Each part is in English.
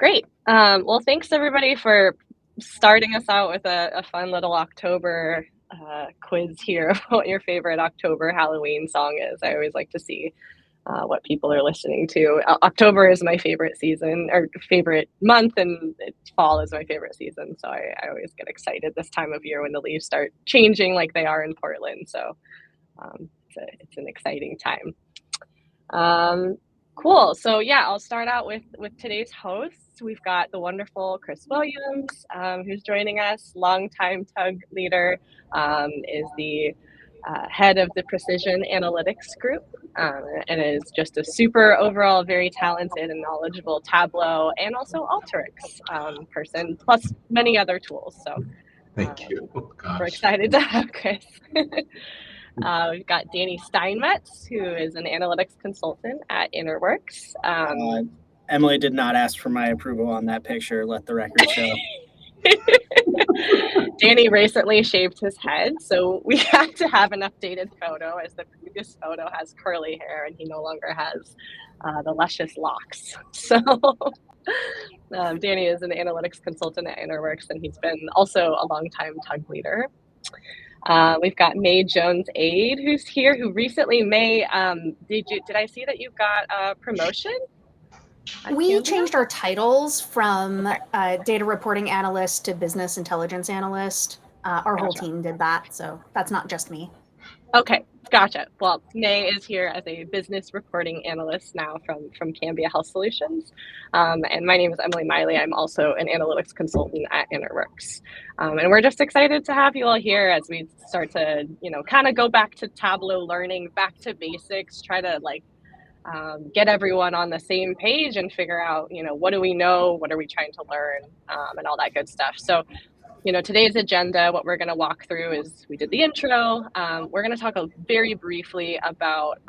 Great. Well, thanks everybody for starting us out with a fun little October quiz here of what your favorite October Halloween song is. I always like to see what people are listening to. October is my favorite season or favorite month, and fall is my favorite season. So I always get excited this time of year when the leaves start changing like they are in Portland. So it's an exciting time. Cool. So yeah, I'll start out with today's hosts. We've got the wonderful Chris Williams, who's joining us. Longtime Tug leader, is the head of the Precision Analytics Group, and is just a super overall very talented and knowledgeable Tableau and also Alteryx person, plus many other tools. So Thank you. we're excited to have Chris. We've got Danny Steinmetz, who is an analytics consultant at Interworks. Emily did not ask for my approval on that picture, let the record show. Danny recently shaved his head, so we had to have an updated photo, as the previous photo has curly hair and he no longer has the luscious locks. So Danny is an analytics consultant at Interworks, and he's been also a longtime Tug leader. We've got May Jones-Aid, who's here, who recently, May, did I see that you got a promotion? We changed our titles from data reporting analyst to business intelligence analyst. Our whole team did that, so that's not just me. Okay, gotcha. Well, May is here as a business reporting analyst now from Cambia Health Solutions. And my name is Emily Miley. I'm also an analytics consultant at Interworks. And we're just excited to have you all here as we start to, kind of go back to Tableau learning, back to basics, try to get everyone on the same page and figure out, what do we know, what are we trying to learn, and all that good stuff. So today's agenda, what we're going to walk through is we did the intro. We're going to talk very briefly about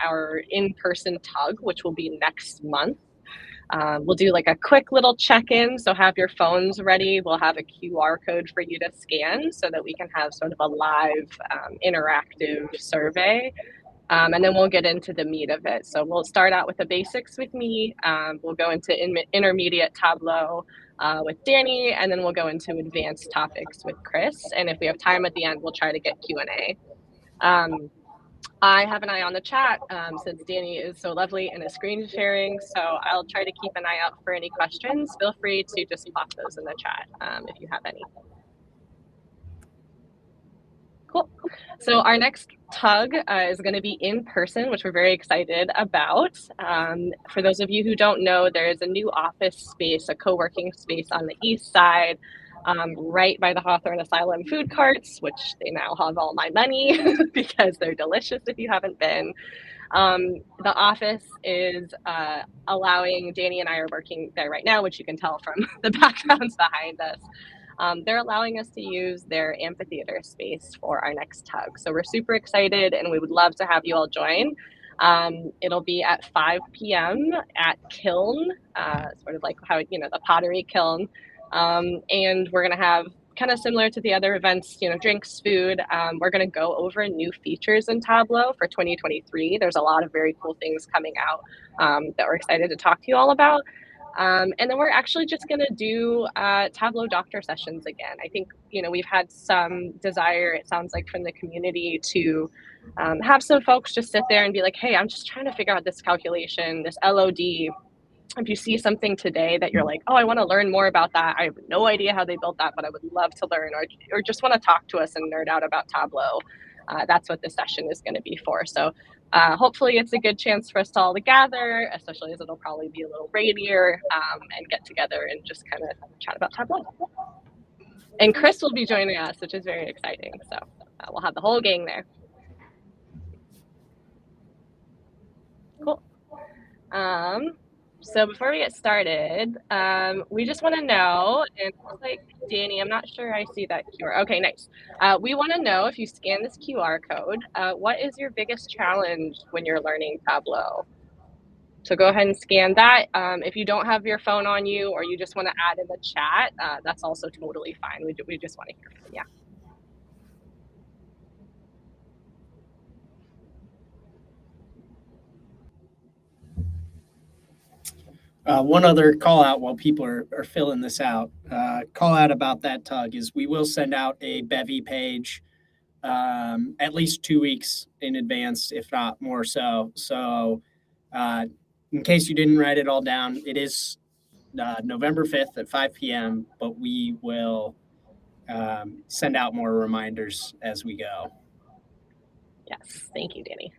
our in-person Tug, which will be next month. We'll do like a quick little check-in, so have your phones ready. We'll have a QR code for you to scan so that we can have sort of a live interactive survey. And then we'll get into the meat of it. So we'll start out with the basics with me. We'll go into intermediate Tableau with Danny, and then we'll go into advanced topics with Chris. And if we have time at the end, we'll try to get Q&A. I have an eye on the chat since Danny is so lovely and is screen sharing. So I'll try to keep an eye out for any questions. Feel free to just pop those in the chat if you have any. Cool. So our next Tug is going to be in person, which we're very excited about. For those of you who don't know, there is a new office space, a co-working space on the east side, right by the Hawthorne Asylum food carts, which they now have all my money because they're delicious if you haven't been. The office is allowing, Danny and I are working there right now, which you can tell from the backgrounds behind us. They're allowing us to use their amphitheater space for our next Tug. So we're super excited, and we would love to have you all join. It'll be at 5 p.m. at Kiln, sort of like how, the pottery kiln. And we're going to have, kind of similar to the other events, drinks, food. We're going to go over new features in Tableau for 2023. There's a lot of very cool things coming out that we're excited to talk to you all about. And then we're actually just going to do Tableau doctor sessions again. I think, we've had some desire, it sounds like, from the community to have some folks just sit there and be like, hey, I'm just trying to figure out this calculation, this LOD. If you see something today that you're like, oh, I want to learn more about that. I have no idea how they built that, but I would love to learn, or just want to talk to us and nerd out about Tableau. That's what this session is going to be for. So hopefully it's a good chance for us all to gather, especially as it'll probably be a little rainier, and get together and just kind of chat about Tableau. And Chris will be joining us, which is very exciting. So we'll have the whole gang there. Cool. So before we get started, we just want to know, and like Danny, I'm not sure I see that QR. Okay, nice. We want to know, if you scan this QR code, what is your biggest challenge when you're learning Tableau? So go ahead and scan that. If you don't have your phone on you, or you just want to add in the chat, that's also totally fine. We just want to hear from you. One other call out while people are filling this out. Call out about that tug is we will send out a bevy page at least 2 weeks in advance, if not more so. So in case you didn't write it all down, it is November 5th at 5 p.m., but we will send out more reminders as we go. Yes, thank you, Danny.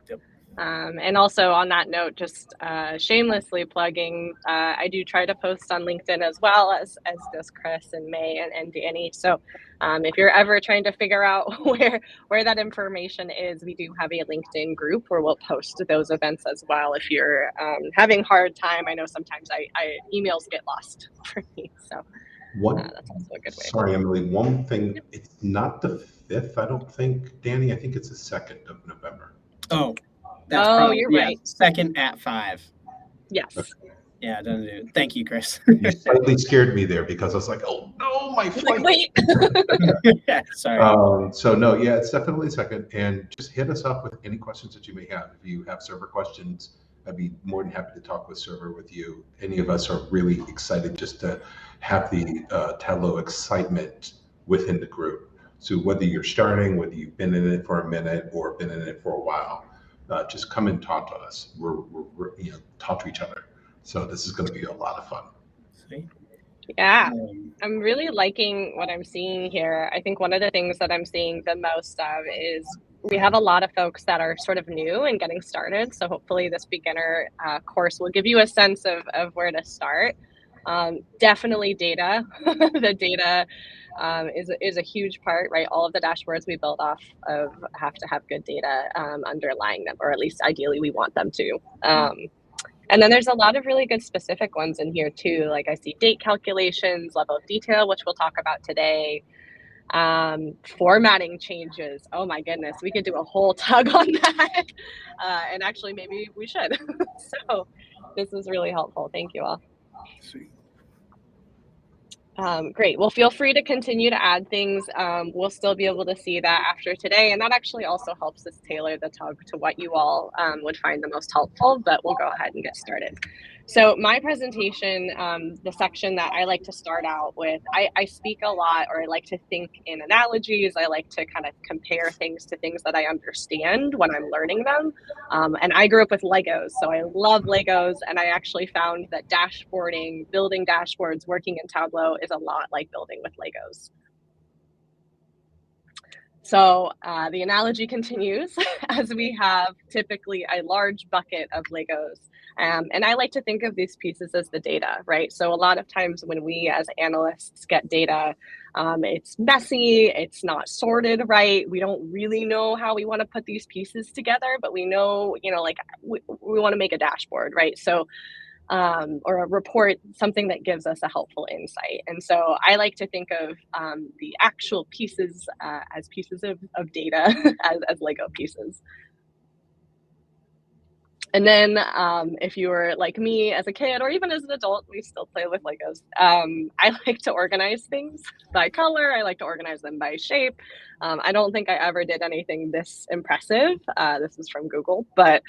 Yep. And also on that note, just shamelessly plugging, I do try to post on LinkedIn as well as does Chris and May and Danny. So if you're ever trying to figure out where that information is, we do have a LinkedIn group where we'll post those events as well. If you're having hard time, I know sometimes I emails get lost for me. So that's also a good way. Sorry, Emily, one thing, it's not the 5th, I don't think, Danny, I think it's the 2nd of November. Oh, that's probably, you're right. 2nd at 5. Yes. Okay. Yeah, doesn't do it. Thank you, Chris. You slightly scared me there because I was like, oh no, my flight. Wait. Yeah, sorry. So no, yeah, it's definitely 2nd, and just hit us up with any questions that you may have. If you have server questions, I'd be more than happy to talk with server with you. Any of us are really excited just to have the Tableau excitement within the group. So whether you're starting, whether you've been in it for a minute or been in it for a while, just come and talk to us. We're talk to each other. So this is going to be a lot of fun. Yeah, I'm really liking what I'm seeing here. I think one of the things that I'm seeing the most of is we have a lot of folks that are sort of new and getting started. So hopefully this beginner course will give you a sense of where to start. Definitely data. The data is a huge part, right? All of the dashboards we build off of have to have good data underlying them, or at least ideally we want them to. And then there's a lot of really good specific ones in here too. Like I see date calculations, level of detail, which we'll talk about today. Formatting changes. Oh my goodness, we could do a whole tug on that. And actually maybe we should. So this is really helpful. Thank you all. Sweet. Great. Well, feel free to continue to add things. We'll still be able to see that after today. And that actually also helps us tailor the tug to what you all would find the most helpful, but we'll go ahead and get started. So my presentation, the section that I like to start out with, I speak a lot, or I like to think in analogies. I like to kind of compare things to things that I understand when I'm learning them. And I grew up with Legos, so I love Legos. And I actually found that dashboarding, building dashboards, working in Tableau is a lot like building with Legos. So the analogy continues as we have typically a large bucket of Legos. And I like to think of these pieces as the data, right? So a lot of times when we as analysts get data, it's messy, it's not sorted right. We don't really know how we want to put these pieces together, but we know, like we want to make a dashboard, right? So or a report, something that gives us a helpful insight. And so I like to think of the actual pieces as pieces of data, as Lego pieces. And then if you were like me as a kid, or even as an adult, we still play with Legos. I like to organize things by color. I like to organize them by shape. I don't think I ever did anything this impressive. This is from Google, but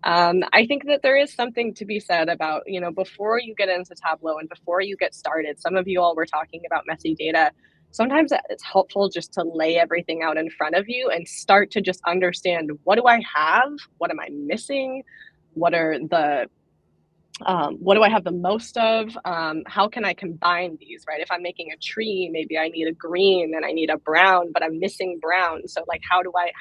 I think that there is something to be said about, before you get into Tableau and before you get started, some of you all were talking about messy data. Sometimes it's helpful just to lay everything out in front of you and start to just understand, what do I have? What am I missing? What do I have the most of? How can I combine these, right? If I'm making a tree, maybe I need a green and I need a brown, but I'm missing brown. So like, how do I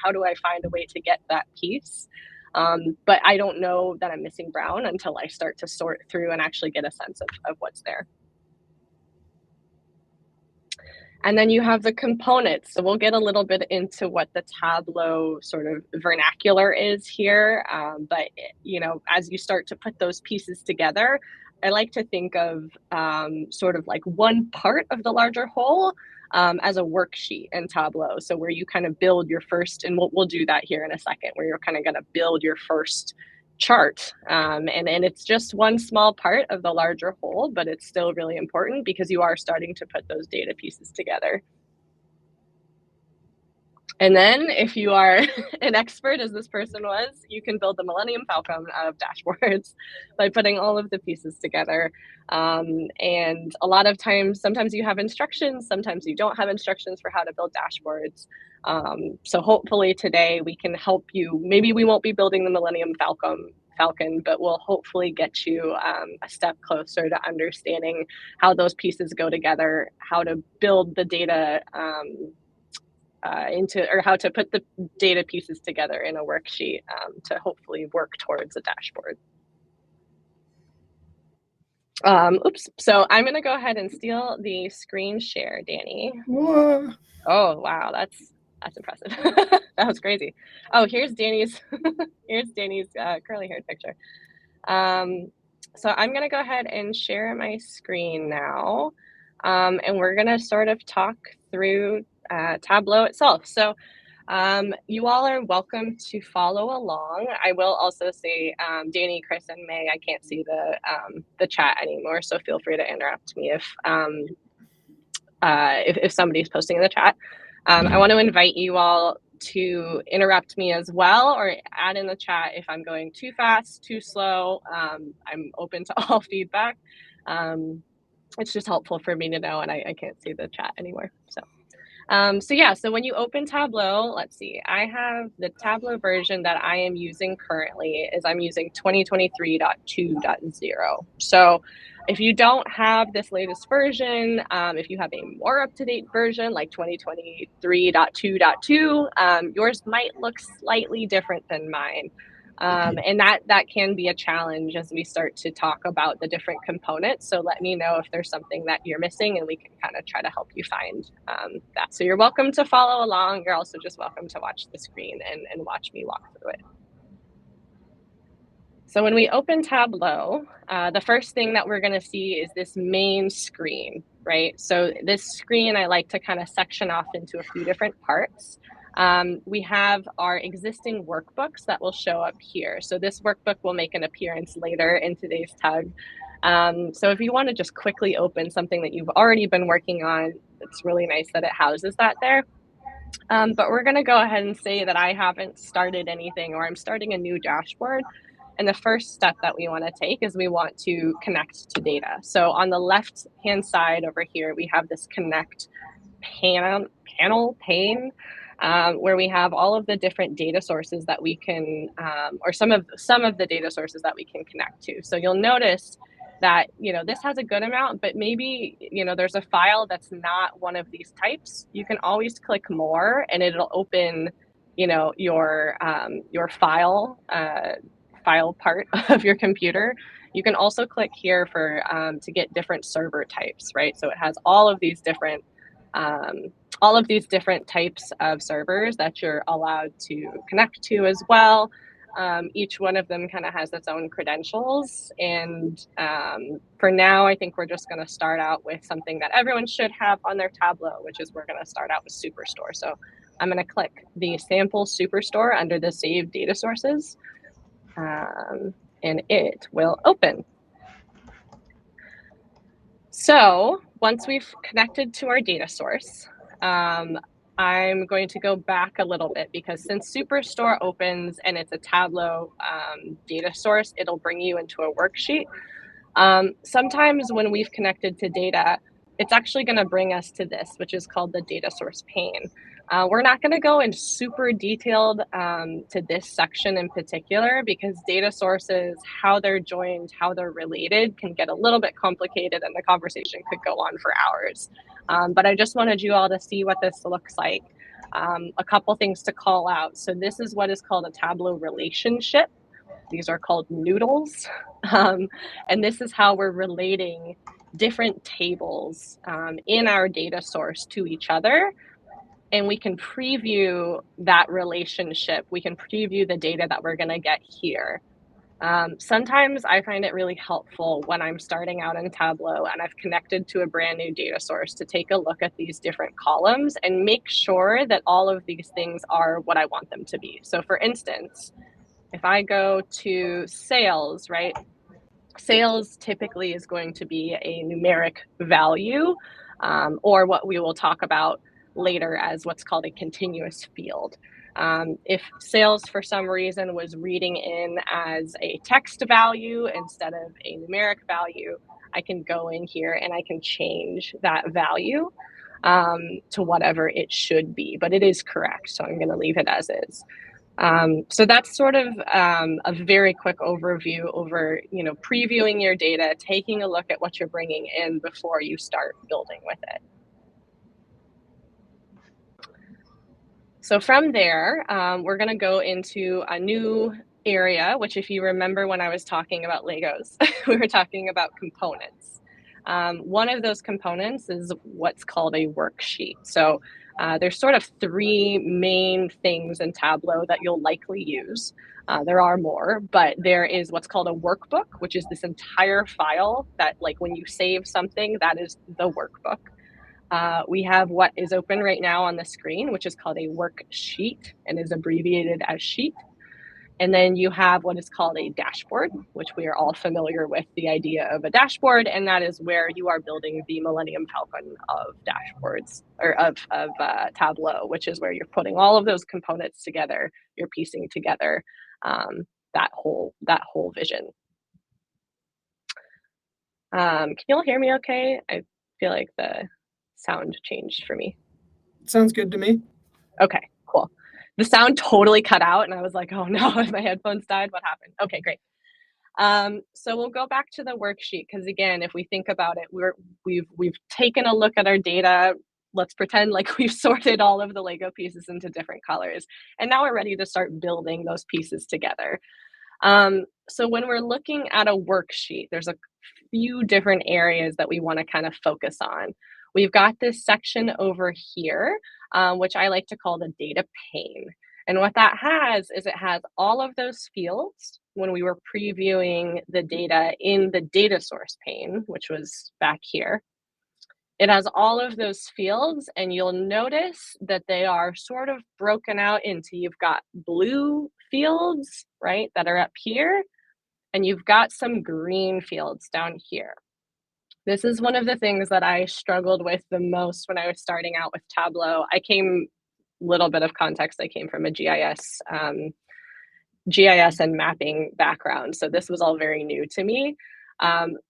find a way to get that piece? But I don't know that I'm missing brown until I start to sort through and actually get a sense of what's there. And then you have the components. So we'll get a little bit into what the Tableau sort of vernacular is here. But, as you start to put those pieces together, I like to think of sort of like one part of the larger whole as a worksheet in Tableau. So where you kind of build your first, and we'll do that here in a second, where you're kind of going to build your first chart. And it's just one small part of the larger whole, but it's still really important because you are starting to put those data pieces together. And then if you are an expert, as this person was, you can build the Millennium Falcon out of dashboards by putting all of the pieces together. And a lot of times, sometimes you have instructions, sometimes you don't have instructions for how to build dashboards. So hopefully today we can help you. Maybe we won't be building the Millennium Falcon, but we'll hopefully get you a step closer to understanding how those pieces go together, how to build the data or how to put the data pieces together in a worksheet to hopefully work towards a dashboard. Oops, so I'm gonna go ahead and steal the screen share, Danny. Whoa. Oh, wow, that's impressive. That was crazy. Oh, here's Danny's, here's Danny's curly haired picture. So I'm gonna go ahead and share my screen now. And we're gonna sort of talk through Tableau itself. So you all are welcome to follow along. I will also say, Danny, Chris, and May, I can't see the chat anymore, so feel free to interrupt me if somebody's posting in the chat. I want to invite you all to interrupt me as well, or add in the chat if I'm going too fast, too slow. I'm open to all feedback. It's just helpful for me to know, and I can't see the chat anymore. So when you open Tableau, let's see, I have the Tableau version that I am using currently is I'm using 2023.2.0. So if you don't have this latest version, if you have a more up-to-date version like 2023.2.2, yours might look slightly different than mine. And that can be a challenge as we start to talk about the different components. So let me know if there's something that you're missing, and we can kind of try to help you find that. So you're welcome to follow along. You're also just welcome to watch the screen and watch me walk through it. So when we open Tableau, the first thing that we're going to see is this main screen, right? So this screen I like to kind of section off into a few different parts. We have our existing workbooks that will show up here. So this workbook will make an appearance later in today's tug. So if you want to just quickly open something that you've already been working on, it's really nice that it houses that there. But we're going to go ahead and say that I haven't started anything, or I'm starting a new dashboard. And the first step that we want to take is we want to connect to data. So on the left-hand side over here, we have this connect pane, where we have all of the different data sources that we can, or some of the data sources that we can connect to. So you'll notice that, this has a good amount, but maybe, there's a file that's not one of these types. You can always click more and it'll open, your file part of your computer. You can also click here for to get different server types, right? So it has all of these different types of servers that you're allowed to connect to as well. Each one of them kind of has its own credentials. And for now, I think we're just going to start out with something that everyone should have on their Tableau, which is we're going to start out with Superstore. So I'm going to click the sample Superstore under the Save Data Sources. And it will open. So once we've connected to our data source, I'm going to go back a little bit, because since Superstore opens and it's a Tableau data source, it'll bring you into a worksheet. Sometimes when we've connected to data, it's actually going to bring us to this, which is called the data source pane. We're not going to go in super detailed to this section in particular, because data sources, how they're joined, how they're related, can get a little bit complicated, and the conversation could go on for hours. But I just wanted you all to see what this looks like. A couple things to call out. So this is what is called a Tableau relationship. These are called noodles. And this is how we're relating different tables in our data source to each other. And we can preview that relationship. We can preview the data that we're going to get here. Sometimes I find it really helpful when I'm starting out in Tableau and I've connected to a brand new data source to take a look at these different columns and make sure that all of these things are what I want them to be. So for instance, if I go to sales, right? Sales typically is going to be a numeric value, or what we will talk about later as what's called a continuous field. If sales for some reason was reading in as a text value instead of a numeric value, I can go in here and I can change that value to whatever it should be, but it is correct. So I'm going to leave it as is. So that's sort of a very quick overview over, previewing your data, taking a look at what you're bringing in before you start building with it. So from there, we're going to go into a new area, which if you remember when I was talking about Legos, we were talking about components. One of those components is what's called a worksheet. So there's sort of three main things in Tableau that you'll likely use. There are more, but there is what's called a workbook, which is this entire file that, like, when you save something, that is the workbook. We have what is open right now on the screen, which is called a worksheet and is abbreviated as sheet. And then you have what is called a dashboard, which we are all familiar with the idea of a dashboard, and that is where you are building the Millennium Falcon of dashboards, or of Tableau, which is where you're putting all of those components together, you're piecing together that whole vision. Can you all hear me okay? I feel like the sound changed for me. Sounds good to me. Okay, cool. The sound totally cut out and I was like, oh no, my headphones died, what happened? Okay, great. So we'll go back to the worksheet, because again, if we think about it, we've taken a look at our data. Let's pretend like we've sorted all of the Lego pieces into different colors, and now we're ready to start building those pieces together. So when we're looking at a worksheet, there's a few different areas that we want to kind of focus on. We've got this section over here, which I like to call the data pane. And what that has is it has all of those fields when we were previewing the data in the data source pane, which was back here. It has all of those fields, and you'll notice that they are sort of broken out into, you've got blue fields, right, that are up here, and you've got some green fields down here. This is one of the things that I struggled with the most when I was starting out with Tableau. Little bit of context, I came from a GIS and mapping background, so this was all very new to me.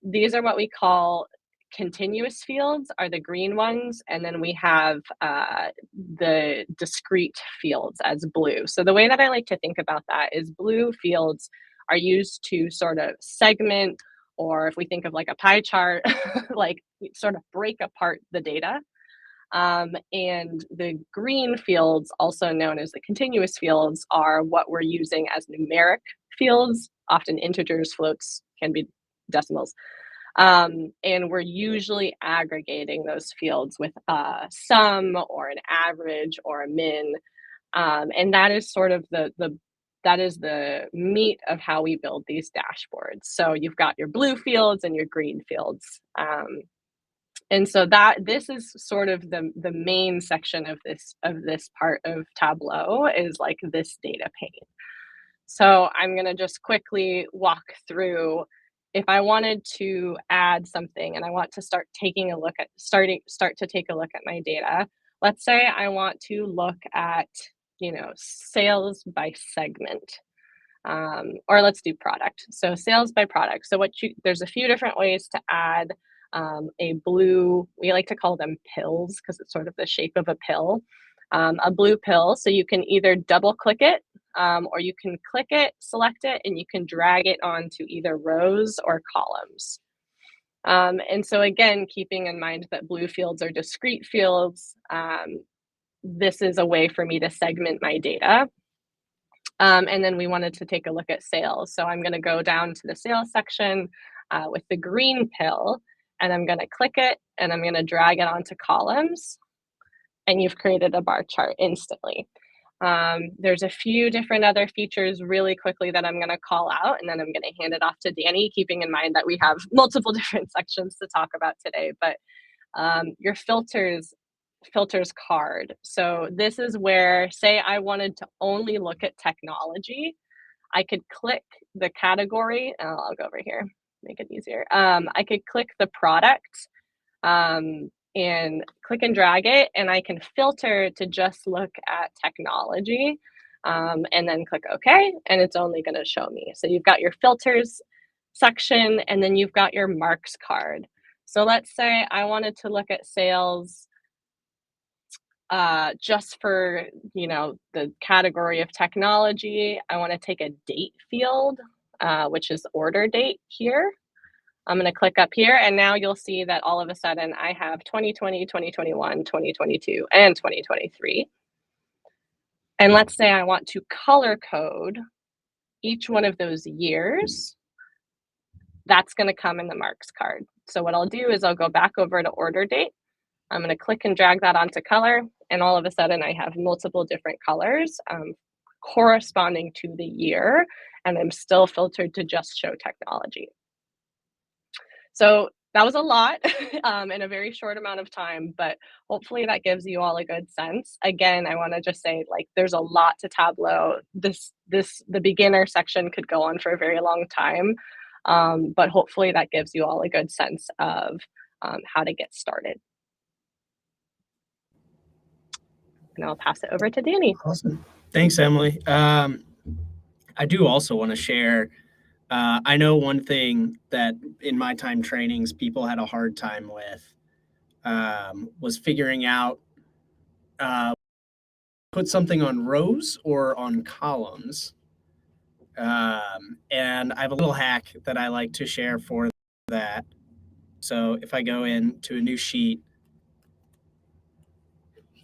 These are what we call continuous fields, are the green ones, and then we have the discrete fields as blue. So the way that I like to think about that is blue fields are used to sort of segment, or if we think of like a pie chart, like sort of break apart the data. And the green fields, also known as the continuous fields, are what we're using as numeric fields, often integers, floats, can be decimals. And we're usually aggregating those fields with a sum or an average or a min. And that is sort of that is the meat of how we build these dashboards. So you've got your blue fields and your green fields. And so this is sort of the main section of this part of Tableau, is like this data pane. So I'm going to just quickly walk through. If I wanted to add something and I want to start to take a look at my data, let's say I want to look at, sales by segment, or let's do product. So sales by product. So there's a few different ways to add a blue, we like to call them pills because it's sort of the shape of a pill, a blue pill. So you can either double click it, or you can click it, select it, and you can drag it onto either rows or columns. And so again, keeping in mind that blue fields are discrete fields, this is a way for me to segment my data. And then we wanted to take a look at sales. So I'm going to go down to the sales section with the green pill, and I'm going to click it, and I'm going to drag it onto columns, and you've created a bar chart instantly. There's a few different other features really quickly that I'm going to call out, and then I'm going to hand it off to Danny, keeping in mind that we have multiple different sections to talk about today. But your filters card. So this is where, say I wanted to only look at technology, I could click the category, and I'll go over here, make it easier. I could click the product and click and drag it, and I can filter to just look at technology, and then click OK, and it's only going to show me. So you've got your filters section, and then you've got your marks card. So let's say I wanted to look at sales just for, the category of technology. I want to take a date field, which is order date here. I'm going to click up here, and now you'll see that all of a sudden I have 2020, 2021, 2022, and 2023. And let's say I want to color code each one of those years. That's going to come in the marks card. So what I'll do is I'll go back over to order date. I'm going to click and drag that onto color, and all of a sudden I have multiple different colors corresponding to the year, and I'm still filtered to just show technology. So that was a lot in a very short amount of time, but hopefully that gives you all a good sense. Again, I want to just say, like, there's a lot to Tableau. The beginner section could go on for a very long time, but hopefully that gives you all a good sense of how to get started. And I'll pass it over to Danny. Awesome. Thanks, Emily. I do also want to share, I know one thing that in my time trainings, people had a hard time with was figuring out put something on rows or on columns. And I have a little hack that I like to share for that. So if I go into a new sheet,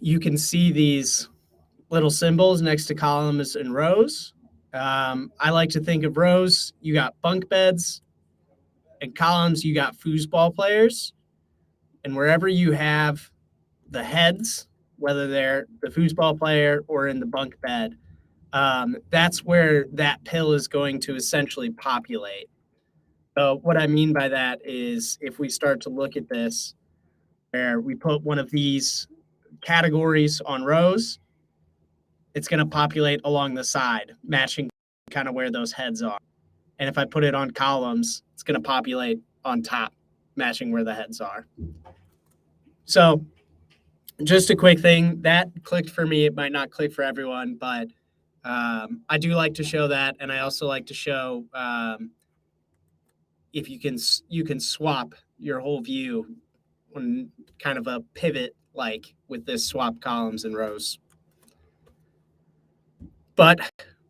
you can see these little symbols next to columns and rows. I like to think of rows, you got bunk beds, and columns, you got foosball players. And wherever you have the heads, whether they're the foosball player or in the bunk bed, that's where that pill is going to essentially populate. So what I mean by that is if we start to look at this, where we put one of these categories on rows, it's going to populate along the side, matching kind of where those heads are. And if I put it on columns, it's going to populate on top, matching where the heads are. So just a quick thing, that clicked for me. It might not click for everyone, but I do like to show that. And I also like to show if you can swap your whole view on kind of a pivot, like with this swap columns and rows. But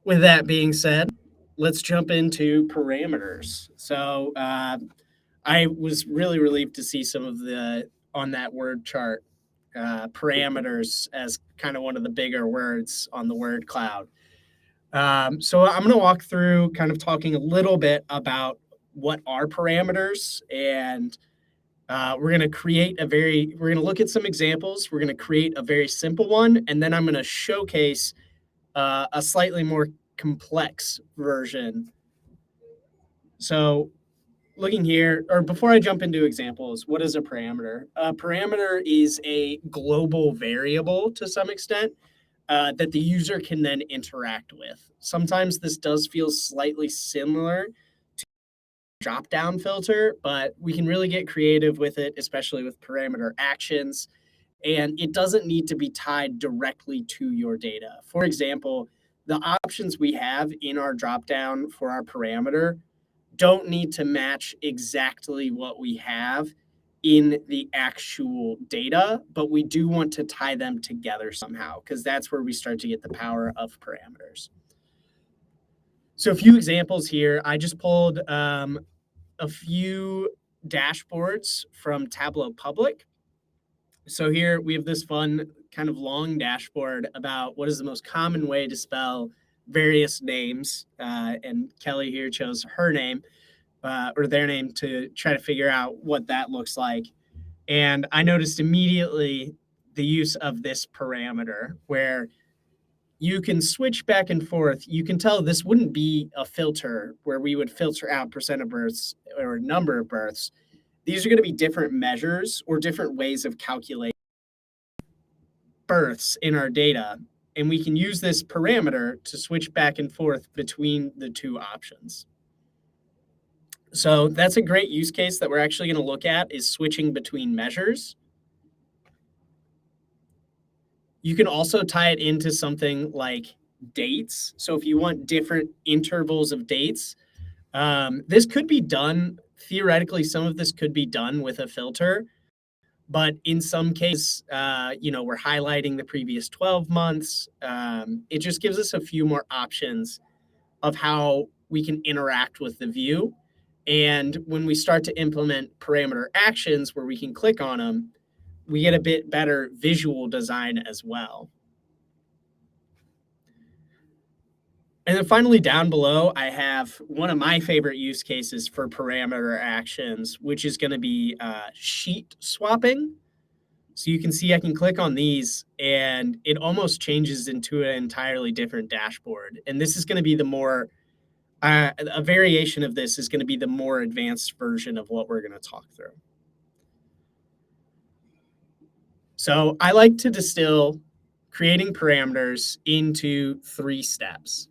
with that being said, let's jump into parameters. So I was really relieved to see some of on that word chart, parameters as kind of one of the bigger words on the word cloud. So I'm going to walk through kind of talking a little bit about what are parameters, and we're going to look at some examples. We're going to create a very simple one, and then I'm going to showcase a slightly more complex version. So looking here, or before I jump into examples, what is a parameter? A parameter is a global variable to some extent that the user can then interact with. Sometimes this does feel slightly similar to a drop-down filter, but we can really get creative with it, especially with parameter actions. And it doesn't need to be tied directly to your data. For example, the options we have in our dropdown for our parameter don't need to match exactly what we have in the actual data, but we do want to tie them together somehow, because that's where we start to get the power of parameters. So a few examples here. I just pulled a few dashboards from Tableau Public. So here we have this fun kind of long dashboard about what is the most common way to spell various names. And Kelly here chose her name or their name to try to figure out what that looks like. And I noticed immediately the use of this parameter where you can switch back and forth. You can tell this wouldn't be a filter where we would filter out percent of births or number of births. These are going to be different measures or different ways of calculating births in our data. And we can use this parameter to switch back and forth between the two options. So that's a great use case that we're actually going to look at, is switching between measures. You can also tie it into something like dates. So if you want different intervals of dates, this could be done, theoretically, some of this could be done with a filter, but in some cases, we're highlighting the previous 12 months. It just gives us a few more options of how we can interact with the view. And when we start to implement parameter actions where we can click on them, we get a bit better visual design as well. And then finally, down below, I have one of my favorite use cases for parameter actions, which is going to be sheet swapping. So you can see I can click on these and it almost changes into an entirely different dashboard. And this is going to be the more, a variation of this is going to be the more advanced version of what we're going to talk through. So I like to distill creating parameters into 3 steps.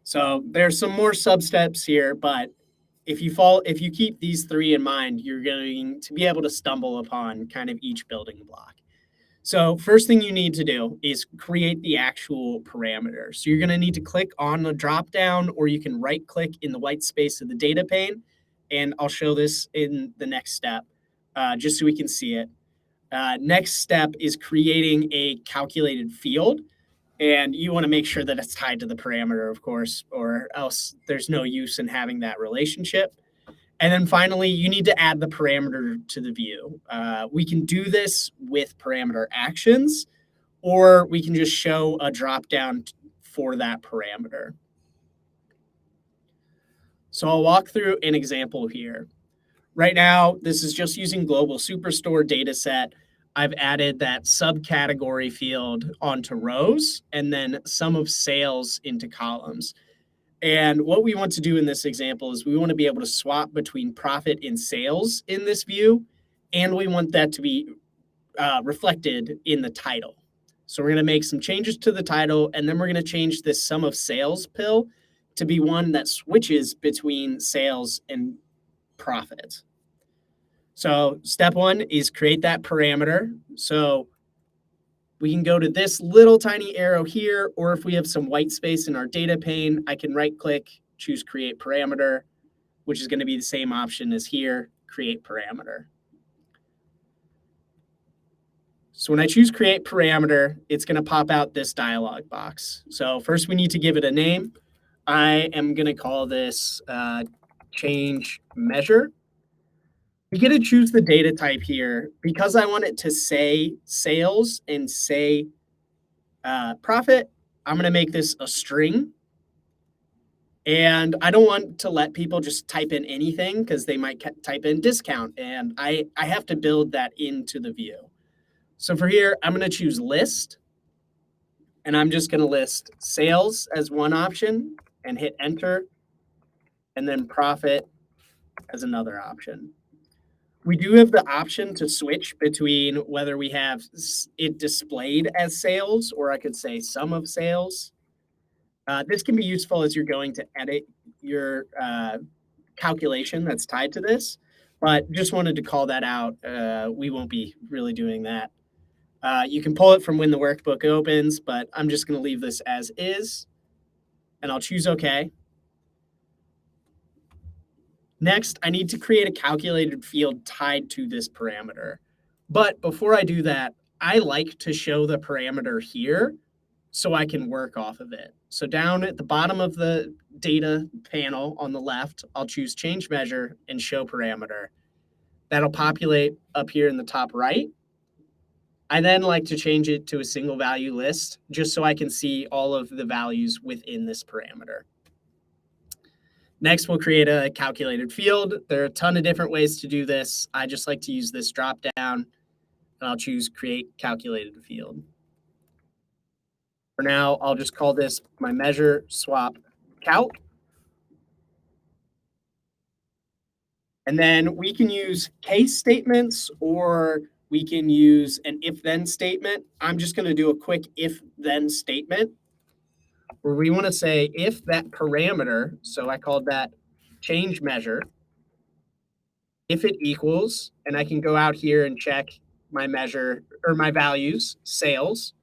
So there's some more sub-steps here, but if you keep these 3 in mind, you're going to be able to stumble upon kind of each building block. So first thing you need to do is create the actual parameter. So you're going to need to click on the drop down, or you can right click in the white space of the data pane. And I'll show this in the next step, just so we can see it. Next step is creating a calculated field. And you want to make sure that it's tied to the parameter, of course, or else there's no use in having that relationship. And then finally, you need to add the parameter to the view. We can do this with parameter actions, or we can just show a dropdown for that parameter. So I'll walk through an example here. Right now, this is just using Global Superstore dataset. I've added that subcategory field onto rows and then sum of sales into columns. And what we want to do in this example is we want to be able to swap between profit and sales in this view, and we want that to be reflected in the title. So we're going to make some changes to the title, and then we're going to change this sum of sales pill to be one that switches between sales and profit. So step 1 is create that parameter. So we can go to this little tiny arrow here, or if we have some white space in our data pane, I can right click, choose create parameter, which is going to be the same option as here, create parameter. So when I choose create parameter, it's going to pop out this dialog box. So first we need to give it a name. I am going to call this change measure. We get to choose the data type here. Because I want it to say sales and say profit, I'm going to make this a string. And I don't want to let people just type in anything because they might type in discount. And I have to build that into the view. So for here, I'm going to choose list. And I'm just going to list sales as one option and hit enter. And then profit as another option. We do have the option to switch between whether we have it displayed as sales, or I could say sum of sales. This can be useful as you're going to edit your calculation that's tied to this, but just wanted to call that out. We won't be really doing that. You can pull it from when the workbook opens, but I'm just going to leave this as is, and I'll choose OK. Next, I need to create a calculated field tied to this parameter. But before I do that, I like to show the parameter here so I can work off of it. So down at the bottom of the data panel on the left, I'll choose change measure and show parameter. That'll populate up here in the top right. I then like to change it to a single value list just so I can see all of the values within this parameter. Next, we'll create a calculated field. There are a ton of different ways to do this. I just like to use this drop down, and I'll choose create calculated field. For now, I'll just call this my measure swap calc. And then we can use case statements, or we can use an if-then statement. I'm just going to do a quick if-then statement where we want to say if that parameter, so I called that change measure, if it equals, and I can go out here and check my measure or my values, sales.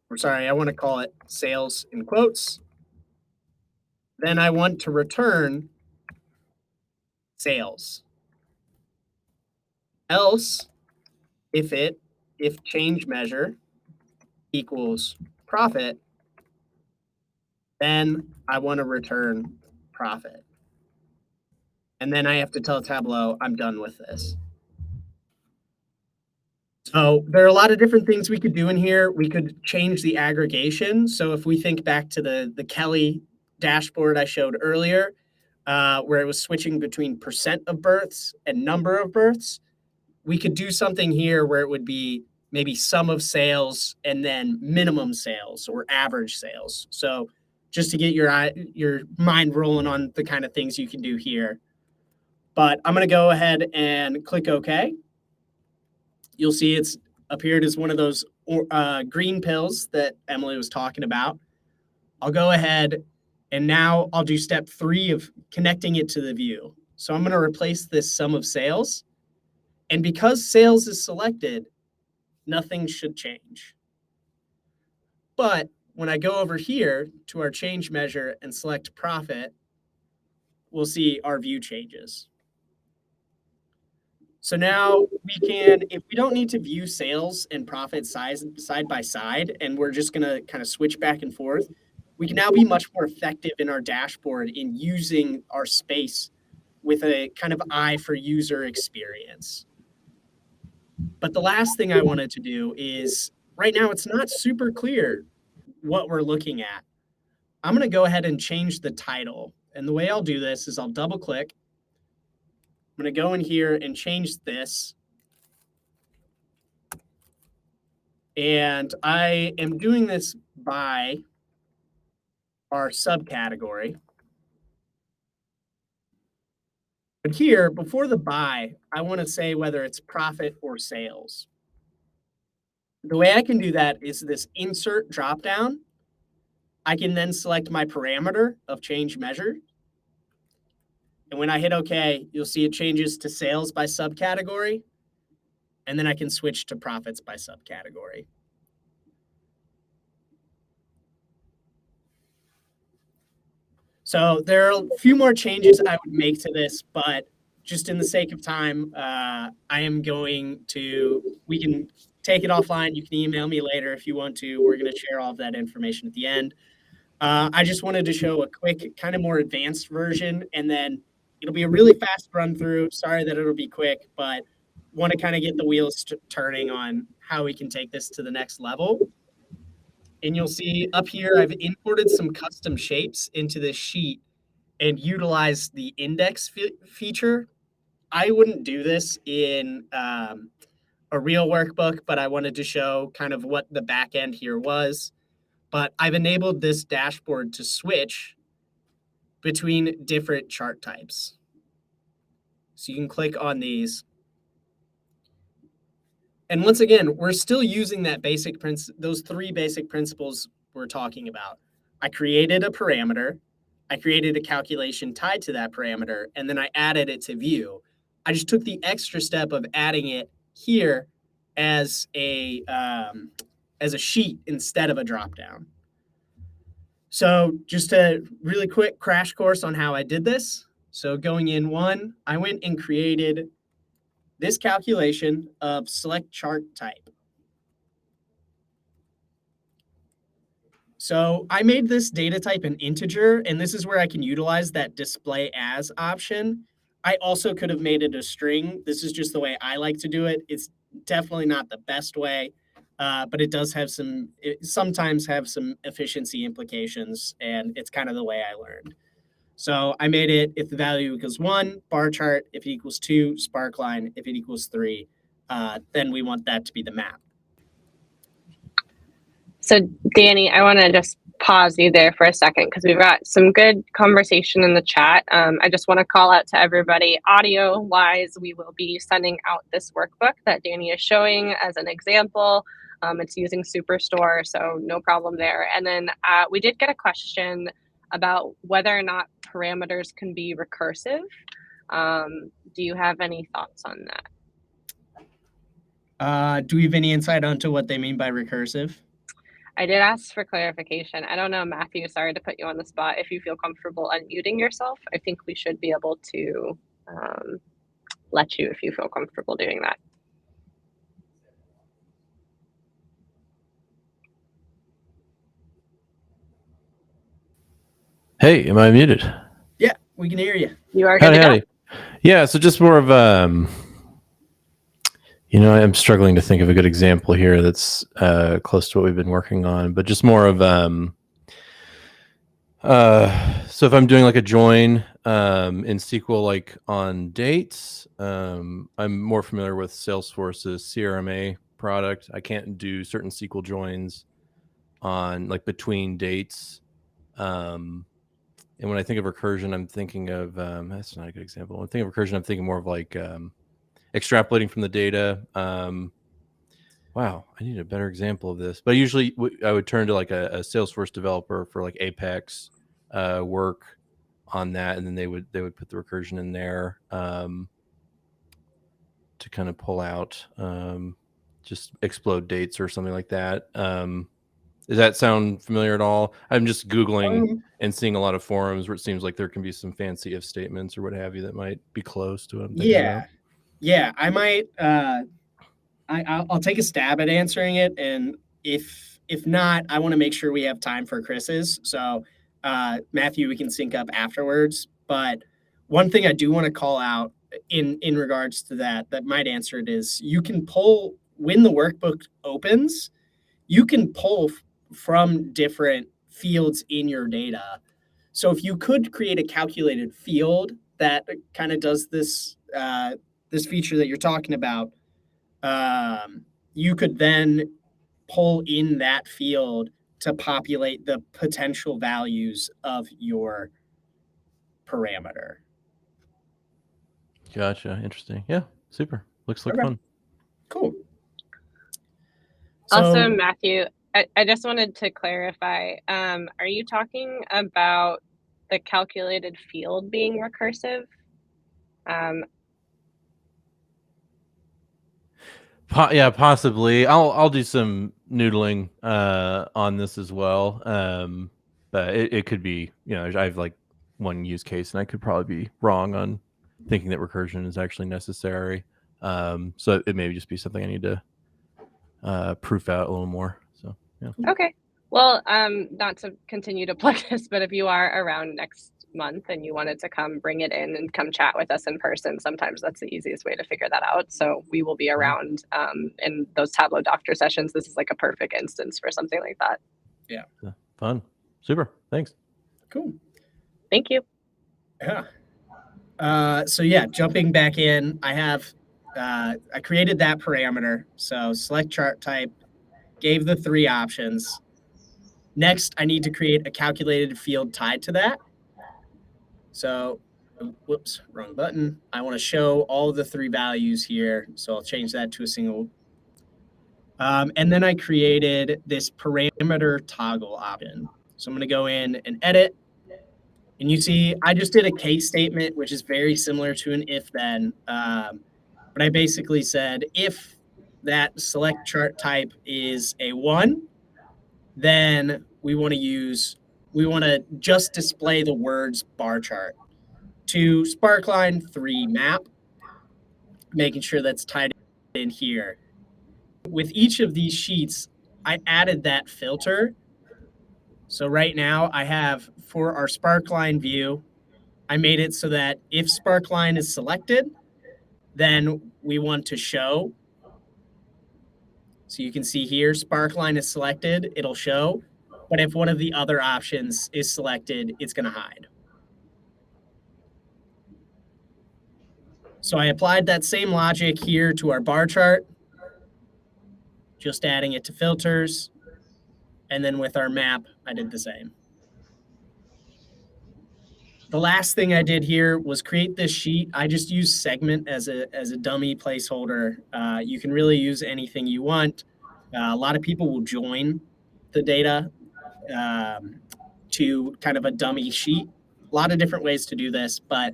Or sorry, I want to call it sales in quotes. Then I want to return sales. Else, if change measure equals profit, then I want to return profit. And then I have to tell Tableau I'm done with this. So there are a lot of different things we could do in here. We could change the aggregation. So if we think back to the Kelly dashboard I showed earlier, where it was switching between percent of births and number of births, we could do something here where it would be maybe sum of sales and then minimum sales or average sales. So just to get your mind rolling on the kind of things you can do here. But I'm going to go ahead and click OK. You'll see it's appeared as one of those green pills that Emily was talking about. I'll go ahead and now I'll do step 3 of connecting it to the view. So I'm going to replace this sum of sales. And because sales is selected, nothing should change. But when I go over here to our change measure and select profit, we'll see our view changes. So now we can, if we don't need to view sales and profit side by side, and we're just going to kind of switch back and forth, we can now be much more effective in our dashboard in using our space with a kind of eye for user experience. But the last thing I wanted to do is, right now it's not super clear what we're looking at. I'm going to go ahead and change the title. And the way I'll do this is I'll double click. I'm going to go in here and change this. And I am doing this by our subcategory. But here, before the by, I want to say whether it's profit or sales. The way I can do that is this insert dropdown. I can then select my parameter of change measure. And when I hit OK, you'll see it changes to sales by subcategory. And then I can switch to profits by subcategory. So there are a few more changes I would make to this, but just in the sake of time, I am going to, we can take it offline. You can email me later if you want to. We're going to share all of that information at the end. I just wanted to show a quick, kind of more advanced version, and then it'll be a really fast run through. Sorry that it'll be quick, but want to kind of get the wheels turning on how we can take this to the next level. And you'll see up here, I've imported some custom shapes into this sheet and utilized the index feature. I wouldn't do this in a real workbook, but I wanted to show kind of what the back end here was. But I've enabled this dashboard to switch between different chart types. So you can click on these. And once again, we're still using that those 3 basic principles we're talking about. I created a parameter, I created a calculation tied to that parameter, and then I added it to view. I just took the extra step of adding it here as a sheet instead of a dropdown. So just a really quick crash course on how I did this. So going in 1, I went and created this calculation of select chart type. So I made this data type an integer, and this is where I can utilize that display as option. I also could have made it a string. This is just the way I like to do it. It's definitely not the best way, but it does have sometimes have some efficiency implications, and it's kind of the way I learned. So I made it if the value equals 1, bar chart. If it equals 2, sparkline. If it equals 3, then we want that to be the map. So Danny, I want to just pause you there for a second because we've got some good conversation in the chat. I just want to call out to everybody, audio-wise, we will be sending out this workbook that Danny is showing as an example. It's using Superstore, so no problem there. And then we did get a question about whether or not parameters can be recursive. Do you have any thoughts on that? Do we have any insight onto what they mean by recursive? I did ask for clarification. I don't know, Matthew, sorry to put you on the spot. If you feel comfortable unmuting yourself, I think we should be able to let you if you feel comfortable doing that. Hey, am I muted? Yeah, we can hear you. You are good to go. Yeah, so just more of I'm struggling to think of a good example here that's close to what we've been working on, but just more of so if I'm doing like a join in SQL, like on dates, I'm more familiar with Salesforce's CRMA product. I can't do certain SQL joins on like between dates. And when I think of recursion, I'm thinking of that's not a good example. When I think of recursion, I'm thinking more of like extrapolating from the data. Wow, I need a better example of this. But usually I would turn to like a Salesforce developer for like Apex work on that, and then they would put the recursion in there to kind of pull out just explode dates or something like that. Does that sound familiar at all? I'm just Googling and seeing a lot of forums where it seems like there can be some fancy if statements or what have you that might be close to what I'm thinking about. Yeah, I might. I'll take a stab at answering it, and if not, I want to make sure we have time for Chris's. So, Matthew, we can sync up afterwards. But one thing I do want to call out in regards to that might answer it is you can pull when the workbook opens. You can pull from different fields in your data. So if you could create a calculated field that kind of does this this feature that you're talking about, you could then pull in that field to populate the potential values of your parameter. Gotcha. Interesting. Yeah. Super. Looks like fun. Cool. Also, Matthew, I just wanted to clarify. Are you talking about the calculated field being recursive? Yeah, possibly. I'll do some noodling on this as well. But it could be, I have like one use case, and I could probably be wrong on thinking that recursion is actually necessary. So it may just be something I need to proof out a little more. So yeah. Okay. Well, not to continue to plug this, but if you are around next month and you wanted to come bring it in and come chat with us in person, sometimes that's the easiest way to figure that out. So we will be around in those Tableau doctor sessions. This is like a perfect instance for something like that. Yeah. Fun. Super. Thanks. Cool. Thank you. Yeah. So yeah, jumping back in, I created that parameter. So select chart type, gave the 3 options. Next, I need to create a calculated field tied to that. So, whoops, wrong button. I want to show all of the 3 values here. So I'll change that to a single. And then I created this parameter toggle option. So I'm going to go in and edit. And you see, I just did a case statement, which is very similar to an if then. But I basically said, if that select chart type is a 1, then we want to just display the words bar chart. To Sparkline 3 map, making sure that's tied in here. With each of these sheets, I added that filter. So right now I have, for our Sparkline view, I made it so that if Sparkline is selected, then we want to show. So you can see here, Sparkline is selected, it'll show. But if one of the other options is selected, it's going to hide. So I applied that same logic here to our bar chart, just adding it to filters. And then with our map, I did the same. The last thing I did here was create this sheet. I just used segment as a dummy placeholder. You can really use anything you want. A lot of people will join the data to kind of a dummy sheet. A lot of different ways to do this, but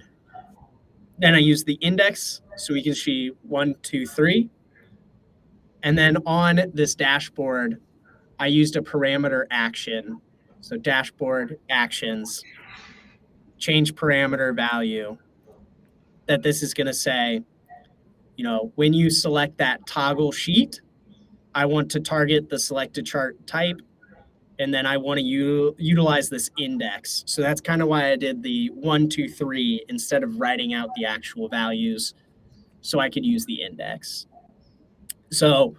Then I use the index, so we can see 1, 2, 3. And then on this dashboard, I used a parameter action. So dashboard actions, change parameter value, that this is going to say, when you select that toggle sheet, I want to target the selected chart type, and then I want to utilize this index. So that's kind of why I did the 1, 2, 3 instead of writing out the actual values, so I could use the index. So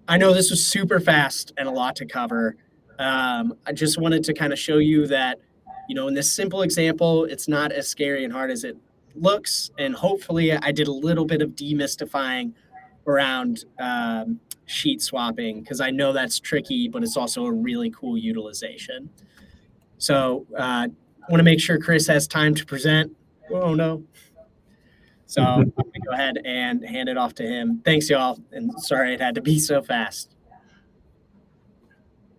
I know this was super fast and a lot to cover. I just wanted to kind of show you that, in this simple example, it's not as scary and hard as it looks. And hopefully I did a little bit of demystifying around sheet swapping, because I know that's tricky, but it's also a really cool utilization. So want to make sure Chris has time to present. Oh, no. So I'm going to go ahead and hand it off to him. Thanks, y'all. And sorry it had to be so fast.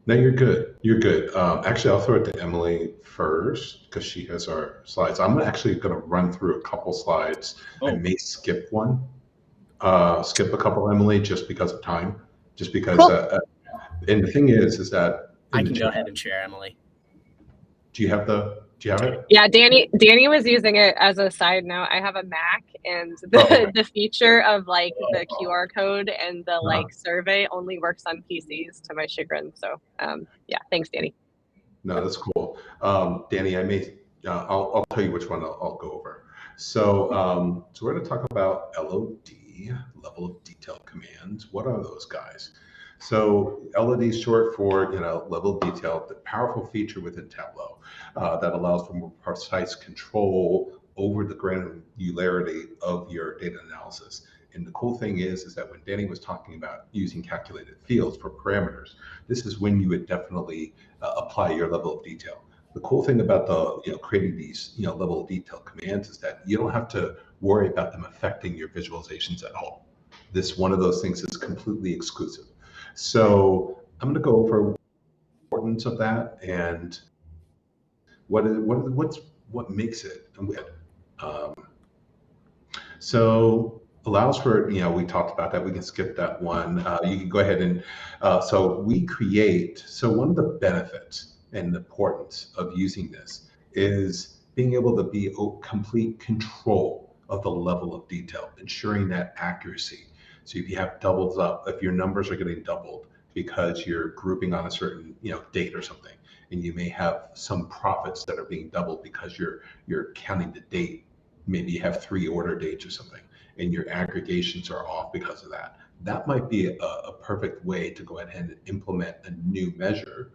No, you're good. You're good. Actually, I'll throw it to Emily first because she has our slides. I'm actually going to run through a couple slides. I may skip one, skip a couple, Emily, just because of time. Just because, and the thing is that I can go ahead and share, Emily. Do you have it? Yeah, Danny was using it as a side note. I have a Mac, and the feature of like the QR code and the survey only works on PCs, to my chagrin. So yeah, thanks, Danny. No, that's cool. Danny, I'll tell you which one I'll go over. So we're going to talk about LOD, level of detail commands. What are those guys? So LOD is short for level of detail, the powerful feature within Tableau that allows for more precise control over the granularity of your data analysis. And the cool thing is that when Danny was talking about using calculated fields for parameters, this is when you would definitely apply your level of detail. The cool thing about creating these level of detail commands is that you don't have to worry about them affecting your visualizations at all. This one of those things is completely exclusive. So I'm going to go over the importance of that and what makes it. So allows for, we talked about that. We can skip that one. You can go ahead and so one of the benefits and importance of using this is being able to be complete control of the level of detail, ensuring that accuracy. So if you have doubles up, if your numbers are getting doubled because you're grouping on a certain date or something, and you may have some profits that are being doubled because you're counting the date. Maybe you have 3 order dates or something, and your aggregations are off because of that. That might be a perfect way to go ahead and implement a new measure,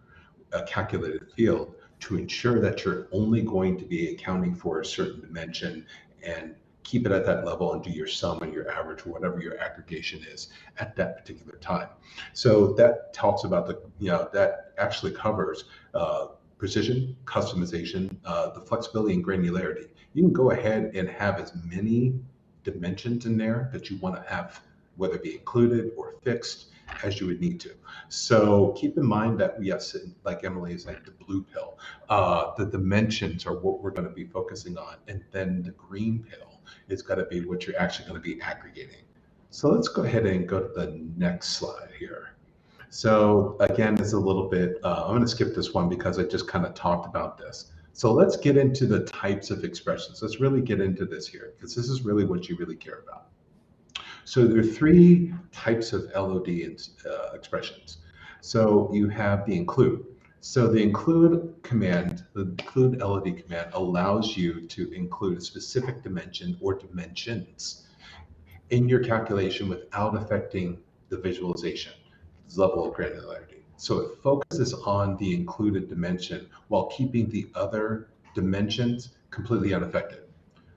a calculated field, to ensure that you're only going to be accounting for a certain dimension and keep it at that level and do your sum and your average or whatever your aggregation is at that particular time. So that talks about that actually covers precision, customization, the flexibility and granularity. You can go ahead and have as many dimensions in there that you want to have, whether it be included or fixed, as you would need to. So keep in mind that, yes, like Emily is like the blue pill, the dimensions are what we're going to be focusing on. And then the green pill is going to be what you're actually going to be aggregating. So let's go ahead and go to the next slide here. So again, it's a little bit, I'm going to skip this one because I just kind of talked about this. So let's get into the types of expressions. Let's really get into this here, because this is really what you really care about. So there are 3 types of LOD expressions. So you have the include. So the include command, the include LOD command, allows you to include a specific dimension or dimensions in your calculation without affecting the visualization level of granularity. So it focuses on the included dimension while keeping the other dimensions completely unaffected.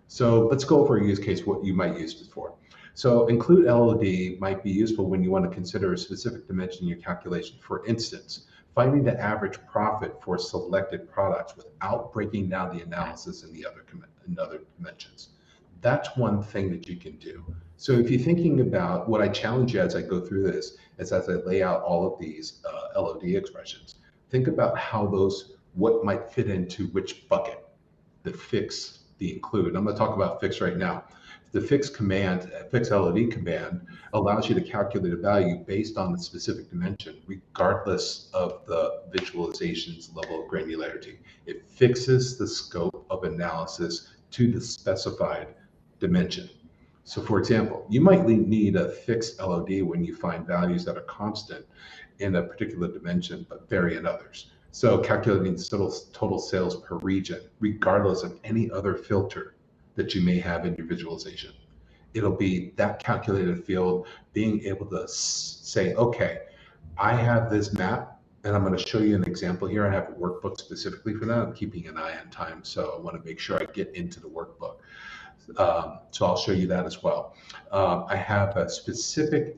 So let's go over a use case, what you might use this for. So include LOD might be useful when you want to consider a specific dimension in your calculation. For instance, finding the average profit for selected products without breaking down the analysis in the other dimensions. That's one thing that you can do. So if you're thinking about what I challenge you as I go through this, is as I lay out all of these LOD expressions, think about how what might fit into which bucket, the fixed the include. I'm going to talk about fix right now. The fix command, fix LOD command, allows you to calculate a value based on the specific dimension, regardless of the visualization's level of granularity. It fixes the scope of analysis to the specified dimension. So for example, you might need a fixed LOD when you find values that are constant in a particular dimension, but vary in others. So calculating total sales per region, regardless of any other filter that you may have in your visualization. It'll be that calculated field being able to say, okay, I have this map, and I'm going to show you an example here. I have a workbook specifically for that. I'm keeping an eye on time, so I want to make sure I get into the workbook. So I'll show you that as well. I have a specific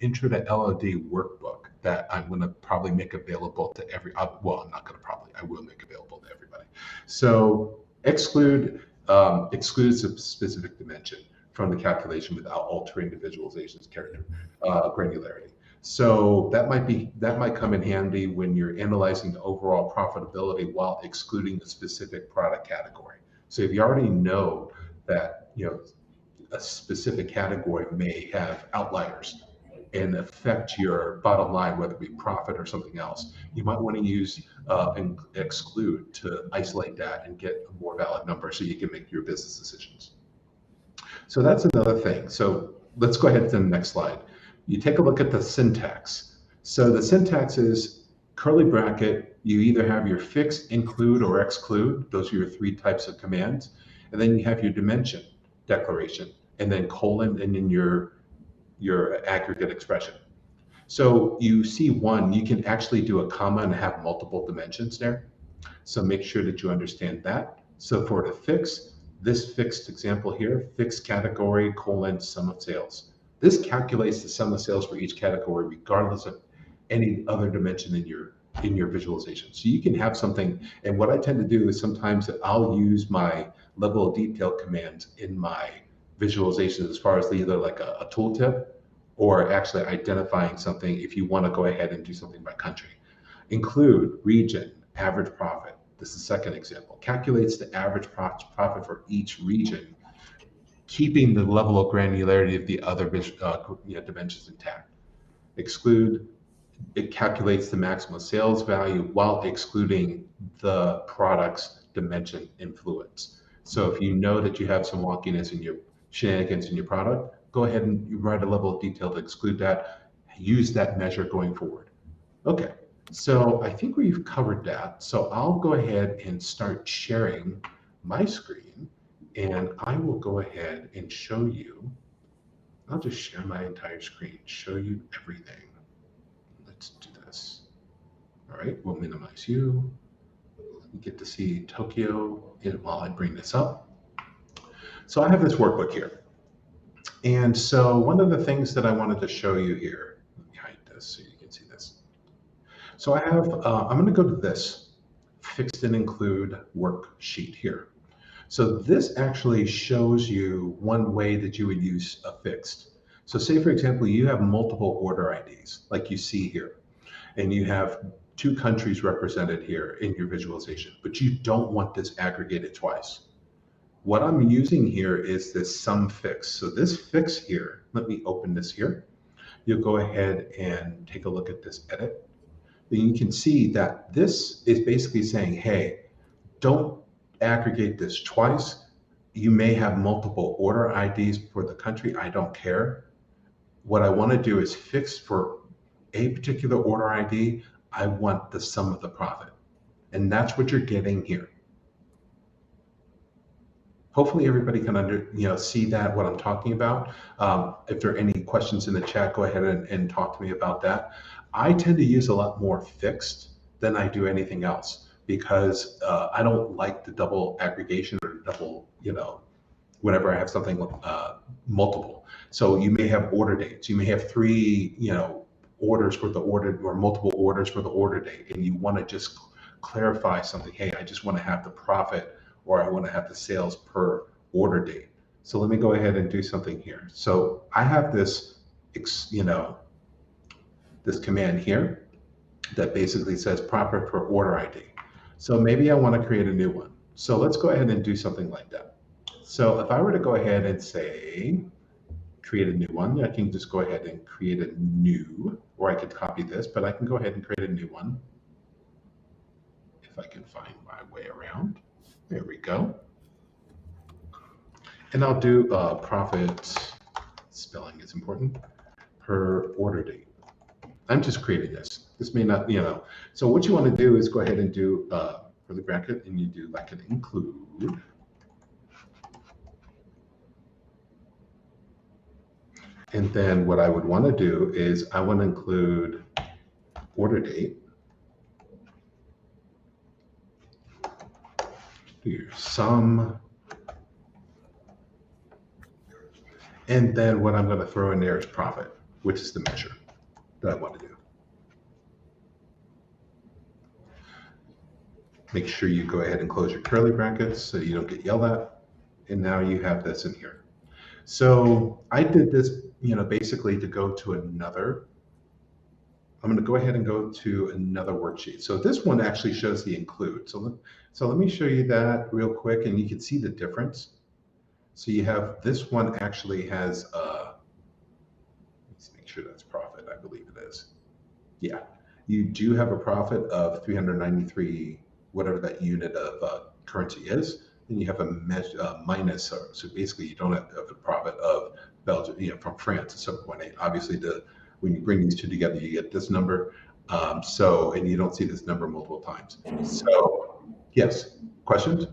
intro to LOD workbook that I'm going to probably make available to well, I'm not going to probably, I will make available to everybody. So excludes a specific dimension from the calculation without altering the visualization's character granularity. So that might come in handy when you're analyzing the overall profitability while excluding a specific product category. So if you already know that a specific category may have outliers and affect your bottom line, whether it be profit or something else, you might want to use and exclude to isolate that and get a more valid number so you can make your business decisions. So that's another thing. So let's go ahead to the next slide. You take a look at the syntax. So the syntax is curly bracket. You either have your fixed, include, or exclude. Those are your three types of commands. And then you have your dimension declaration, and then colon, and then your aggregate expression. So you see one, you can actually do a comma and have multiple dimensions there. So make sure that you understand that. So for the fix, this fixed example here, fixed category, colon, sum of sales. This calculates the sum of sales for each category, regardless of any other dimension in your visualization. So you can have something, and what I tend to do is sometimes I'll use my level of detail commands in my visualizations as far as either like a tooltip or actually identifying something if you want to go ahead and do something by country. Include, region, average profit. This is the second example. Calculates the average profit for each region, keeping the level of granularity of the other dimensions intact. Exclude, it calculates the maximum sales value while excluding the product's dimension influence. So if you know that you have some wonkiness in your shenanigans in your product, go ahead and write a level of detail to exclude that. Use that measure going forward. Okay, so I think we've covered that. So I'll go ahead and start sharing my screen, and I will go ahead and show you. I'll just share my entire screen, show you everything. Let's do this. All right, we'll minimize you. You get to see Tokyo while I bring this up. So I have this workbook here. And so one of the things that I wanted to show you here, let me hide this so you can see this. So I have, I'm going to go to this fixed and include worksheet here. So this actually shows you one way that you would use a fixed. So say, for example, you have multiple order IDs like you see here, and you have two countries represented here in your visualization, but you don't want this aggregated twice. What I'm using here is this sum fix. So this fix here, let me open this here. You'll go ahead and take a look at this edit. And you can see that this is basically saying, hey, don't aggregate this twice. You may have multiple order IDs for the country. I don't care. What I want to do is fix for a particular order ID. I want the sum of the profit. And that's what you're getting here. Hopefully everybody can see that, what I'm talking about. If there are any questions in the chat, go ahead and talk to me about that. I tend to use a lot more fixed than I do anything else because I don't like the double aggregation or double, whenever I have something multiple. So you may have order dates. You may have three, orders for the order or multiple orders for the order date, and you want to just clarify something. Hey, I just want to have the profit, or I want to have the sales per order date. So let me go ahead and do something here. So I have this, this command here that basically says profit per order ID. So maybe I want to create a new one. So let's go ahead and do something like that. So if I were to go ahead and say, create a new one, I can just go ahead and create a new, or I could copy this, but I can go ahead and create a new one. If I can find my way around. There we go. And I'll do profit, spelling is important, per order date. I'm just creating this. This may not, So what you want to do is go ahead and do for the bracket, and you do like an include. And then what I would want to do is I want to include order date. Do your sum. And then what I'm going to throw in there is profit, which is the measure that I want to do. Make sure you go ahead and close your curly brackets so you don't get yelled at. And now you have this in here. So I did this, basically to go to another. I'm going to go ahead and go to another worksheet. So this one actually shows the include. So let me show you that real quick, and you can see the difference. So you have this one actually has, let's make sure that's profit. I believe it is. Yeah, you do have a profit of 393, whatever that unit of currency is. Then you have a minus. So basically, you don't have a profit of Belgium, from France at 7.8. Obviously, when you bring these two together, you get this number. And you don't see this number multiple times. So, yes, questions?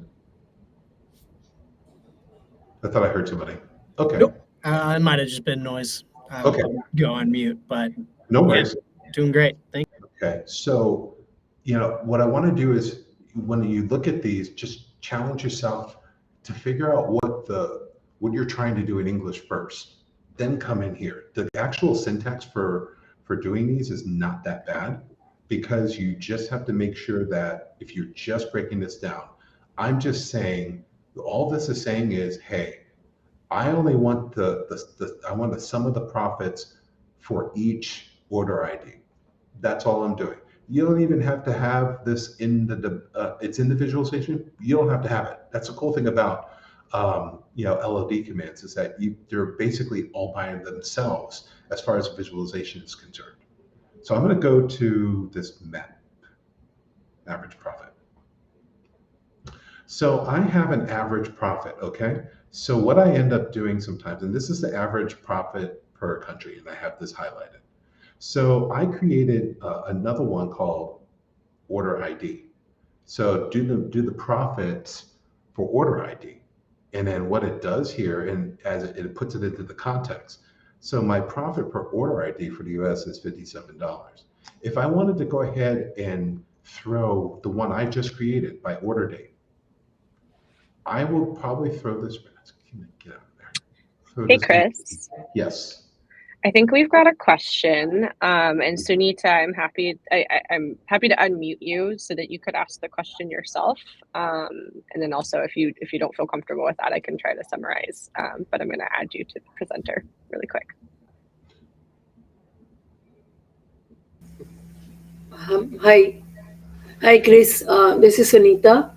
I thought I heard somebody. Okay. Nope. It might have just been noise. Okay. Go on mute, but no worries. Yeah, doing great. Thank you. Okay. So, what I want to do is when you look at these, just challenge yourself to figure out what you're trying to do in English first, then come in here. The actual syntax for doing these is not that bad, because you just have to make sure that if you're just breaking this down, I'm just saying, all this is saying is, hey, I only want I want the sum of the profits for each order ID. That's all I'm doing. You don't even have to have this in it's in the visualization. You don't have to have it. That's the cool thing about LOD commands, is that they're basically all by themselves as far as visualization is concerned. So I'm going to go to this map, average profit. So I have an average profit, okay? So what I end up doing sometimes, and this is the average profit per country, and I have this highlighted. So I created another one called order ID. So do the profits for order ID. And then what it does here, and as it puts it into the context. So my profit per order ID for the US is $57. If I wanted to go ahead and throw the one I just created by order date, I will probably throw this. Get out of there. Hey, Chris. Yes. I think we've got a question. And Sunita, I'm happy to unmute you so that you could ask the question yourself. And then also, if you don't feel comfortable with that, I can try to summarize. But I'm going to add you to the presenter really quick. Hi, Chris. This is Sunita.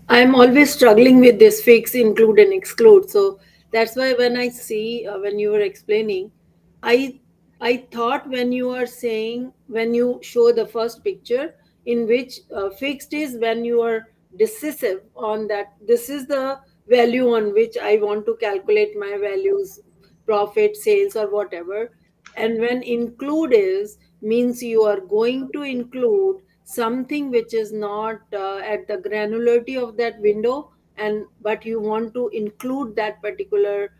I'm always struggling with this fix, include and exclude. So that's why when I see when you were explaining, I thought when you are saying, when you show the first picture in which fixed is when you are decisive on that, this is the value on which I want to calculate my values, profit, sales, or whatever. And when include is means you are going to include something which is not at the granularity of that window, but you want to include that particular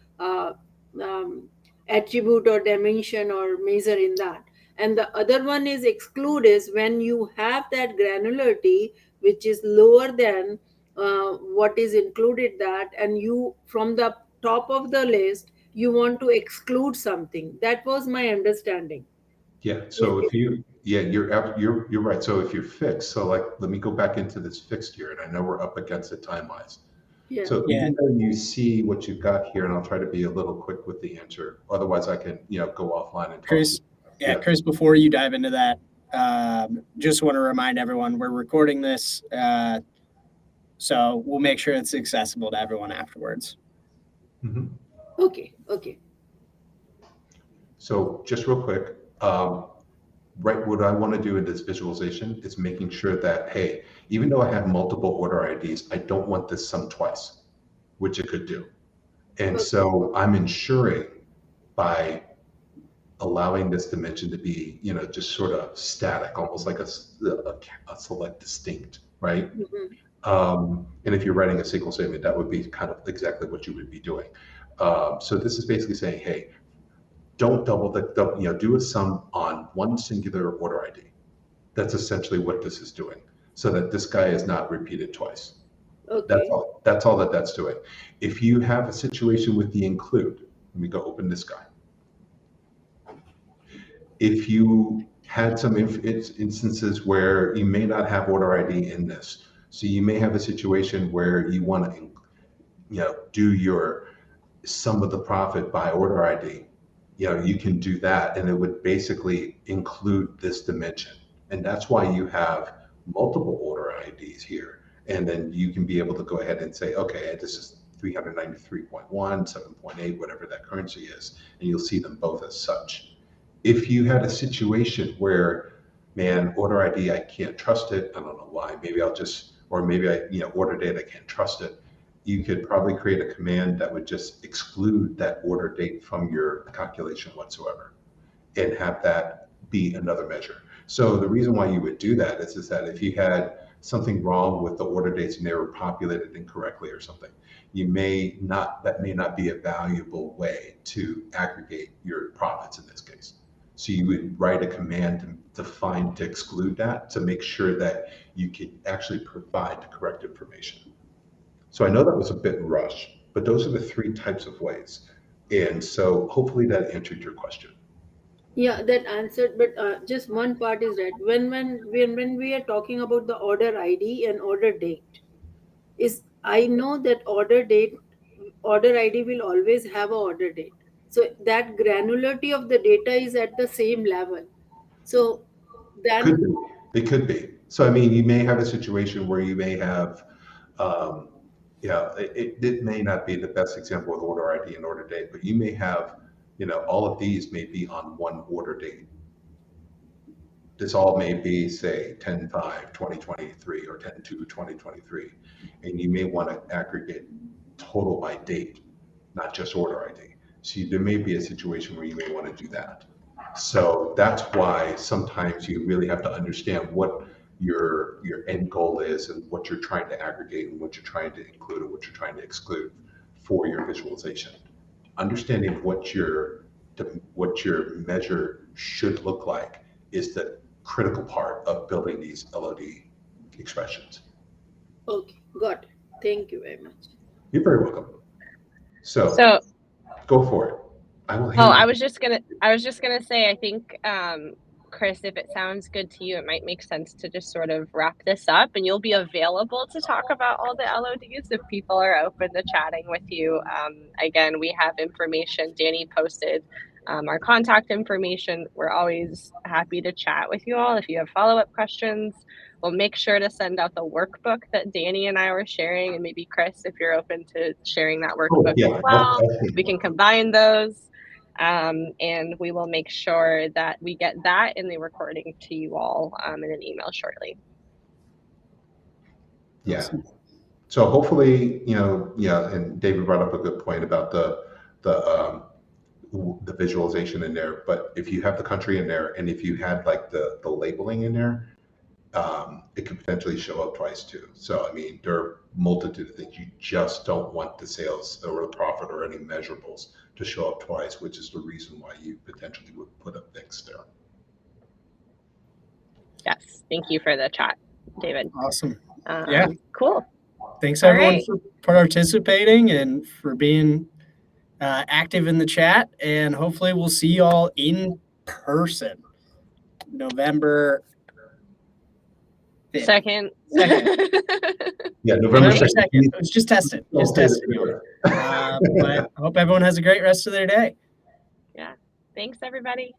attribute or dimension or measure in that. And the other one is exclude, is when you have that granularity which is lower than what is included, that, and you from the top of the list you want to exclude something. That was my understanding. Yeah. So if you're right. So if you're fixed, so like, let me go back into this fixed here, and I know we're up against it time-wise. Yeah. So even though you see what you've got here, and I'll try to be a little quick with the answer. Otherwise, I can go offline and talk. Chris, Chris, before you dive into that, just want to remind everyone we're recording this So we'll make sure it's accessible to everyone afterwards. Mhm. Okay, okay. So just real quick, right, what I want to do in this visualization is making sure that, hey, even though I have multiple order IDs, I don't want this summed twice, which it could do. And so I'm ensuring by allowing this dimension to be, just sort of static, almost like a select distinct, right? And if you're writing a SQL statement, that would be kind of exactly what you would be doing. So this is basically saying, hey, don't do a sum on one singular order ID. That's essentially what this is doing, so that this guy is not repeated twice. Okay. That's all that's doing. If you have a situation with the include, let me go open this guy. If you had some instances where you may not have order ID in this, so you may have a situation where you want to, do your sum of the profit by order ID. You can do that, and it would basically include this dimension. And that's why you have multiple order IDs here. And then you can be able to go ahead and say, okay, this is 393.1, 7.8, whatever that currency is, and you'll see them both as such. If you had a situation where, man, order ID, I can't trust it, I don't know why, maybe order date, I can't trust it, you could probably create a command that would just exclude that order date from your calculation whatsoever and have that be another measure. So the reason why you would do that is that if you had something wrong with the order dates and they were populated incorrectly or something, that may not be a valuable way to aggregate your profits in this case. So you would write a command to exclude that, to make sure that you can actually provide the correct information. So I know that was a bit rushed, but those are the three types of ways. And so hopefully that answered your question. Yeah, that answered, but just one part is that when we are talking about the order ID and order date, is I know that order ID will always have a order date. So that granularity of the data is at the same level. So Could then, be. It could be. So, I mean, you may have a situation where you may have, it may not be the best example with order ID and order date, but you may have, all of these may be on one order date. This all may be, say, 10/5/2023 or 10/2/2023, and you may want to aggregate total by date, not just order ID. So there may be a situation where you may want to do that. So that's why sometimes you really have to understand what your end goal is and what you're trying to aggregate and what you're trying to include and what you're trying to exclude for your visualization. Understanding what your measure should look like is the critical part of building these LOD expressions. okay, got it. Thank you very much. You're very welcome. So go for it. I was just gonna say, I think, Chris, if it sounds good to you, it might make sense to just sort of wrap this up, and you'll be available to talk about all the LODs if people are open to chatting with you. Again, we have information. Danny posted our contact information. We're always happy to chat with you all if you have follow-up questions. We'll make sure to send out the workbook that Danny and I were sharing, and maybe Chris, if you're open to sharing that workbook as well, we can combine those. And we will make sure that we get that in the recording to you all in an email shortly. Yeah. Awesome. So hopefully, and David brought up a good point about the visualization in there. But if you have the country in there, and if you had like the labeling in there, it could potentially show up twice too. So, I mean, there are a multitude of things. You just don't want the sales or the profit or any measurables to show up twice, which is the reason why you potentially would put a fix there. Yes. Thank you for the chat, David. Awesome. Yeah. Cool. Thanks everyone for participating and for being active in the chat. And hopefully we'll see you all in person November 2nd. Yeah, November 2nd. It was just tested. But I hope everyone has a great rest of their day. Yeah. Thanks, everybody.